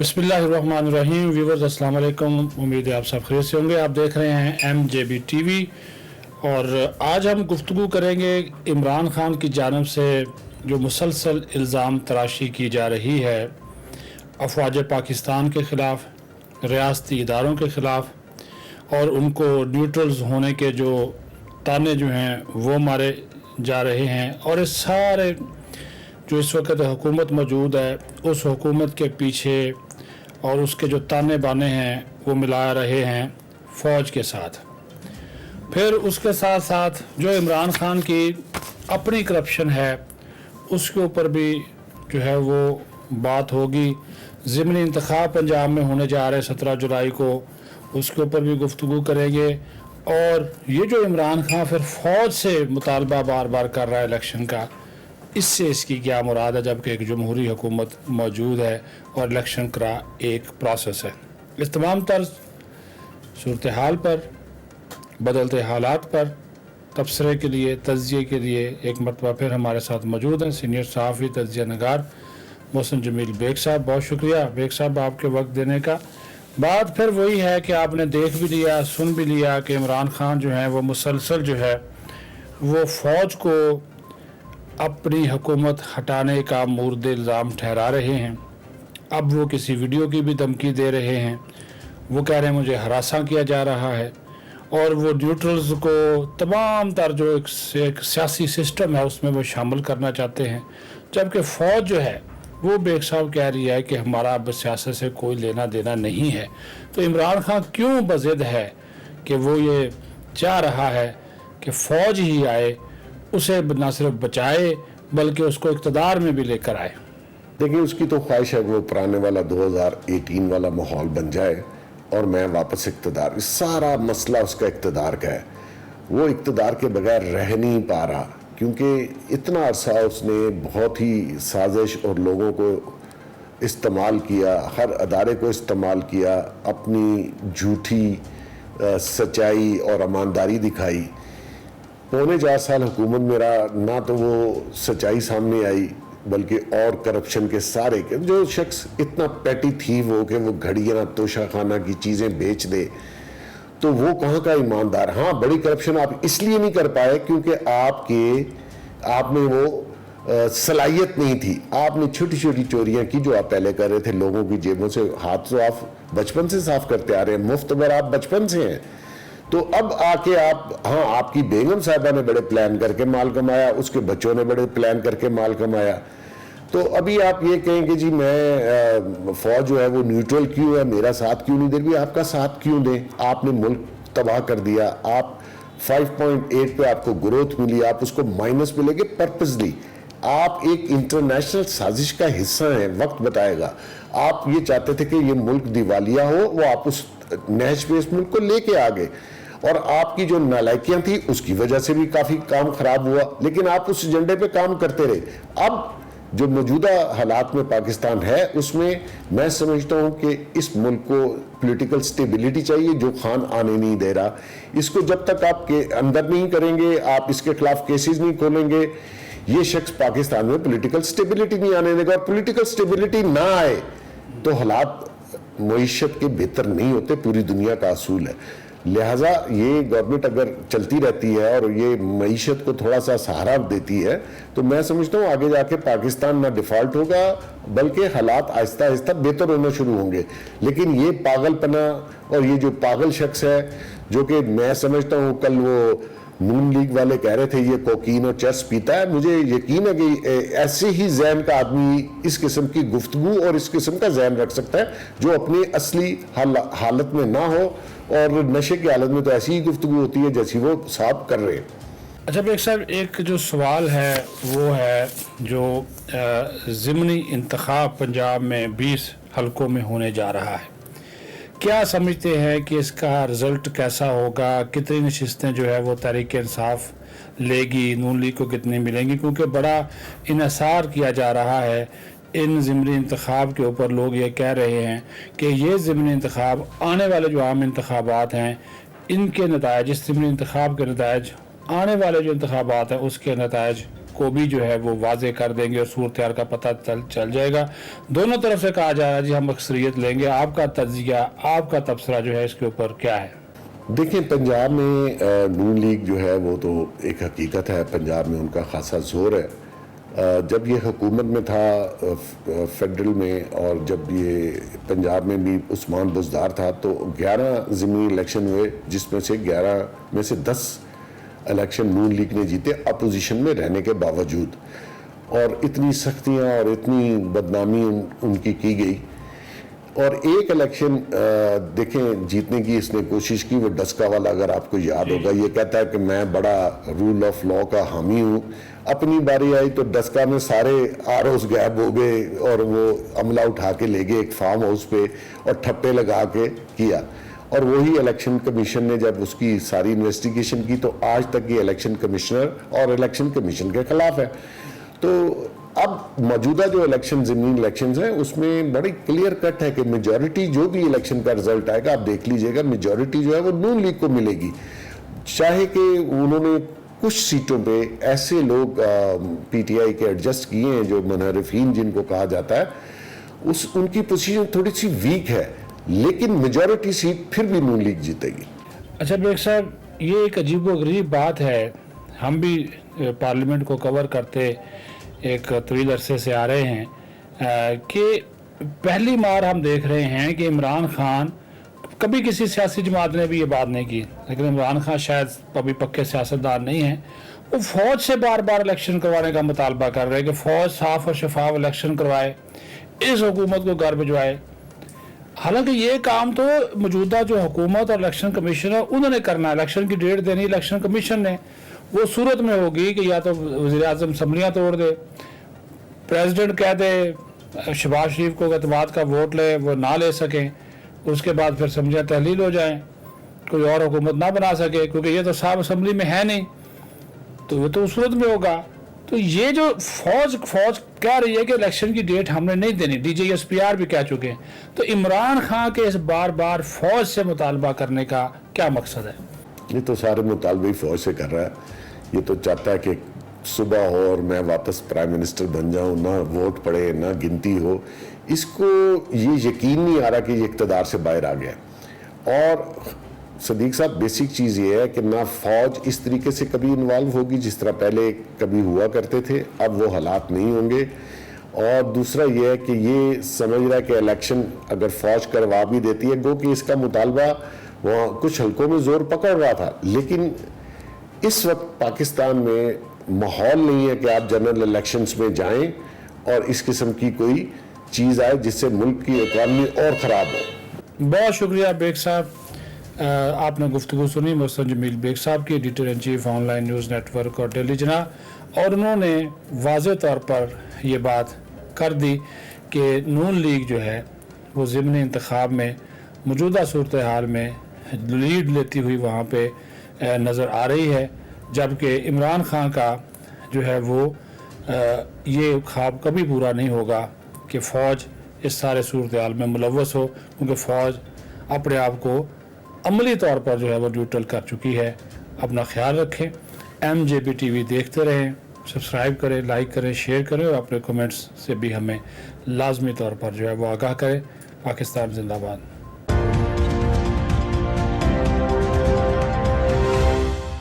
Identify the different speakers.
Speaker 1: बिस्मिल्लाहिर्रहमानिर्रहीम। व्यूवर्स अस्सलाम वालेकुम, उम्मीद है आप सब खैरियत से होंगे। आप देख रहे हैं MJB TV और आज हम गुफ्तगू करेंगे इमरान खान की जानिब से जो मुसलसल इल्ज़ाम तराशी की जा रही है अफवाज पाकिस्तान के ख़िलाफ़, रियासती इदारों के ख़िलाफ़ और उनको न्यूट्रल्स होने के जो ताने जो हैं वो मारे जा रहे हैं। और इस सारे जो इस वक्त हुकूमत मौजूद है उस हुकूमत के पीछे और उसके जो ताने बाने हैं वो मिला रहे हैं फ़ौज के साथ। फिर उसके साथ साथ जो इमरान खान की अपनी करप्शन है उसके ऊपर भी जो है वो बात होगी। ज़िमनी इंतखाब पंजाब में होने जा रहे 17 जुलाई को, उसके ऊपर भी गुफ्तगू करेंगे। और ये जो इमरान खान फिर फ़ौज से मुतालबा बार बार कर रहा है इलेक्शन का, इससे इसकी क्या मुराद है जबकि एक जमहूरी हुकूमत मौजूद है और इलेक्शन का एक प्रोसेस है। इस तमाम तर सूरत हाल पर, बदलते हालात पर तबसरे के लिए, तज्ज़िये के लिए एक मरतबा फिर हमारे साथ मौजूद हैं सीनियर सहाफ़ी तज्ज़िया नगार मोहसिन जमील बेग साहब। बहुत शुक्रिया बेग साहब आपके वक्त देने का। बात फिर वही है कि आपने देख भी लिया, सुन भी लिया कि इमरान खान जो है वो मुसलसल जो है वो फ़ौज को अपनी हुकूमत हटाने का मुर्द इल्ज़ाम ठहरा रहे हैं। अब वो किसी वीडियो की भी धमकी दे रहे हैं। वो कह रहे हैं मुझे हरासा किया जा रहा है और वो न्यूट्रल्स को तमाम तर जो एक सियासी सिस्टम है उसमें वो शामिल करना चाहते हैं। जबकि फ़ौज जो है वो बेग साहब कह रही है कि हमारा अब सियासत से कोई लेना देना नहीं है। तो इमरान खान क्यों बज़िद है कि वो ये चाह रहा है कि फ़ौज ही आए, उसे न सिर्फ बचाए बल्कि उसको इक़्तिदार में भी लेकर आए।
Speaker 2: देखिए, उसकी तो ख्वाहिश है वो पुराने वाला 2018 वाला माहौल बन जाए और मैं वापस इक़्तिदार। सारा मसला उसका इक़्तिदार का है। वो इक़्तिदार के बगैर रह नहीं पा रहा क्योंकि इतना अरसा उसने बहुत ही साजिश और लोगों को इस्तेमाल किया, हर अदारे को इस्तेमाल किया, अपनी झूठी सच्चाई और ईमानदारी दिखाई। पौने 4 साल हुकूमत में रहा, ना तो वो सच्चाई सामने आई बल्कि और करप्शन के सारे के जो शख्स इतना पैटी थीव हो कि वो घड़ियाँ तोशा खाना की चीज़ें बेच दे, तो वो कहाँ का ईमानदार। हाँ, बड़ी करप्शन आप इसलिए नहीं कर पाए क्योंकि आप में वो सलाहियत नहीं थी। आपने छोटी छोटी चोरियाँ की जो आप पहले कर रहे थे, लोगों की जेबों से हाथ तो आप बचपन से साफ करते आ रहे हैं, मुफ्त पर आप बचपन से हैं। तो अब आके आप, हाँ, आपकी बेगम साहिबा ने बड़े प्लान करके माल कमाया, उसके बच्चों ने बड़े प्लान करके माल कमाया। तो अभी आप ये कहें कि जी मैं फ़ौज जो है वो न्यूट्रल क्यों है, मेरा साथ क्यों नहीं दे रही। आपका साथ क्यों दें? आपने मुल्क तबाह कर दिया। आप 5.8 पे आपको ग्रोथ मिली, आप उसको माइनस पे लेके पर्पसली। आप एक इंटरनेशनल साजिश का हिस्सा हैं, वक्त बताएगा। आप ये चाहते थे कि ये मुल्क दिवालिया हो, वो आप उस नहज पे इस मुल्क को लेके आ गए और आपकी जो नालायकियां थी उसकी वजह से भी काफ़ी काम खराब हुआ, लेकिन आप उस एजेंडे पे काम करते रहे। अब जो मौजूदा हालात में पाकिस्तान है उसमें मैं समझता हूँ कि इस मुल्क को पॉलिटिकल स्टेबिलिटी चाहिए जो खान आने नहीं दे रहा। इसको जब तक आप के अंदर नहीं करेंगे, आप इसके खिलाफ केसेस नहीं खोलेंगे, ये शख्स पाकिस्तान में पॉलिटिकल स्टेबिलिटी नहीं आने देगा। और पॉलिटिकल स्टेबिलिटी ना आए तो हालात मईशत के बेहतर नहीं होते, पूरी दुनिया का असूल है। लिहाजा ये गवर्नमेंट अगर चलती रहती है और ये मईशत को थोड़ा सा सहारा देती है तो मैं समझता हूँ आगे जाके पाकिस्तान ना डिफ़ॉल्ट होगा बल्कि हालात आहिस्ता आहिस्ता बेहतर होना शुरू होंगे। लेकिन ये पागलपना और ये जो पागल शख्स है जो कि मैं समझता हूँ कल वो नून लीग वाले कह रहे थे ये कोकीन और चेस पीता है, मुझे यकीन है कि ऐसे ही जहन का आदमी इस किस्म की गुफ्तगू और इस किस्म का जहन रख सकता है जो अपनी असली हालत में ना हो। और नशे की हालत में तो ऐसी ही गुफ्तगू होती है जैसी वो साहब कर रहे हैं।
Speaker 1: अच्छा बेग साहब, एक जो सवाल है वो है जो ज़िमनी इंतखाब पंजाब में 20 हलकों में होने जा रहा है, क्या समझते हैं कि इसका रिज़ल्ट कैसा होगा? कितनी नशिस्तें जो है वो तहरीक इंसाफ लेगी, नून लीग को कितनी मिलेंगी? क्योंकि बड़ा इन्हिसार किया जा रहा है इन ज़िमनी इंतखाब के ऊपर। लोग ये कह रहे हैं कि ये ज़िमनी इंतखाब आने वाले जो आम इंतखाबात हैं इनके नतायज, इस ज़िमनी इंतखाब के नतायज आने वाले जो इंतखाबात हैं उसके नतायज کو بھی जो है वो वाजे कर देंगे और सूरत-हाल का पता चल जाएगा। दोनों तरफ से कहा जा रहा है जी हम अक्सरियत लेंगे, आपका तज्जिया, आपका तबसरा जो है इसके ऊपर क्या है?
Speaker 2: देखिए, पंजाब में नून लीग जो है वो तो एक हकीकत है, पंजाब में उनका खासा जोर है। जब ये हुकूमत में था फेडरल में, और जब ये पंजाब में भी उस्मान बुज़दार था, तो 11 ज़मीनी इलेक्शन हुए, जिसमें से 11 में से 10 इलेक्शन नून लीग ने जीते अपोजिशन में रहने के बावजूद। और इतनी सख्तियां और इतनी बदनामी उनकी की गई। और एक इलेक्शन देखें जीतने की इसने कोशिश की, वो डस्का वाला, अगर आपको याद होगा, ये कहता है कि मैं बड़ा रूल ऑफ लॉ का हामी हूँ। अपनी बारी आई तो डस्का में सारे आरओस गायब हो गए और वो अमला उठा के ले गए एक फार्म हाउस पे और ठप्पे लगा के किया। और वही इलेक्शन कमीशन ने जब उसकी सारी इन्वेस्टिगेशन की, तो आज तक ये इलेक्शन कमिश्नर और इलेक्शन कमीशन के खिलाफ है। तो अब मौजूदा जो इलेक्शन ज़मीनी इलेक्शंस हैं उसमें बड़ी क्लियर कट है कि मेजॉरिटी जो भी इलेक्शन का रिजल्ट आएगा, आप देख लीजिएगा, मेजॉरिटी जो है वो नून लीग को मिलेगी। चाहे कि उन्होंने कुछ सीटों पे ऐसे लोग पीटीआई के एडजस्ट किए हैं जो मुनहरिफीन जिनको कहा जाता है, उनकी पोजीशन थोड़ी सी वीक है, लेकिन मेजॉरिटी सीट फिर भी नून लीग जीतेगी।
Speaker 1: अच्छा बेग साहब, ये एक अजीबोगरीब बात है, हम भी पार्लियामेंट को कवर करते एक तवील अरसे से आ रहे हैं कि पहली बार हम देख रहे हैं कि इमरान खान, कभी किसी सियासी जमात ने भी ये बात नहीं की, लेकिन इमरान खान शायद अभी पक्के सियासतदान नहीं हैं, वो फ़ौज से बार बार इलेक्शन करवाने का मुतालबा कर रहे हैं कि फ़ौज साफ और शफाफ इलेक्शन करवाए, इस हुकूमत को घर भिजवाए। हालांकि ये काम तो मौजूदा जो हुकूमत और इलेक्शन कमीशन है उन्होंने करना है, इलेक्शन की डेट देनी इलेक्शन कमीशन ने। वो सूरत में होगी कि या तो वज़ीर आज़म असम्बलियाँ तोड़ दे, प्रेसिडेंट कह दे शहबाज शरीफ को एतमाद का वोट ले, वो ना ले सकें, उसके बाद फिर असम्बलियाँ तहलील हो जाएं, कोई और हुकूमत ना बना सके, क्योंकि ये तो साहब असम्बली में है नहीं, तो वो तो उस सूरत में होगा। तो ये जो फौज कह रही है कि इलेक्शन की डेट हमने नहीं देनी, DGSPR भी कह चुके हैं, तो इमरान खान के इस बार बार फौज से मुतालबा करने का क्या मकसद है?
Speaker 2: ये तो सारे मुतालबे ही फौज से कर रहा है। ये तो चाहता है कि सुबह हो और मैं वापस प्राइम मिनिस्टर बन जाऊं, ना वोट पड़े ना गिनती हो। इसको ये यकीन नहीं आ रहा कि ये इक़्तिदार से बाहर आ गया। और सदीक साहब, बेसिक चीज़ ये है कि ना फौज इस तरीके से कभी इन्वॉल्व होगी जिस तरह पहले कभी हुआ करते थे, अब वो हालात नहीं होंगे। और दूसरा ये है कि ये समझ रहा है कि इलेक्शन अगर फौज करवा भी देती है, गो कि इसका मुतालबा वहाँ कुछ हल्कों में जोर पकड़ रहा था, लेकिन इस वक्त पाकिस्तान में माहौल नहीं है कि आप जनरल इलेक्शंस में जाएं और इस किस्म की कोई चीज़ आए जिससे मुल्क की इकॉनमी और ख़राब हो।
Speaker 1: बहुत शुक्रिया बेग साहब, आपने गुफ्तगू सुनी मोहसिन जमील बेग साहब की, editor in chief online news network और डेली जना, और उन्होंने वाज़े तौर पर यह बात कर दी कि नून लीग जो है वो ज़िमनी इंतखाब में मौजूदा सूरत हाल में लीड लेती हुई वहाँ पे नज़र आ रही है, जबकि इमरान खान का जो है वो ये ख्वाब कभी पूरा नहीं होगा कि फ़ौज इस सारे सूरत हाल में मुलव्वस हो, क्योंकि फ़ौज अपने आप को अमली तौर पर जो है वो न्यूट्रल कर चुकी है। अपना ख्याल रखें, MJB TV देखते रहें, सब्सक्राइब करें, लाइक करें, शेयर करें और अपने कमेंट्स से भी हमें लाजमी तौर पर जो है वो आगाह करें। पाकिस्तान जिंदाबाद।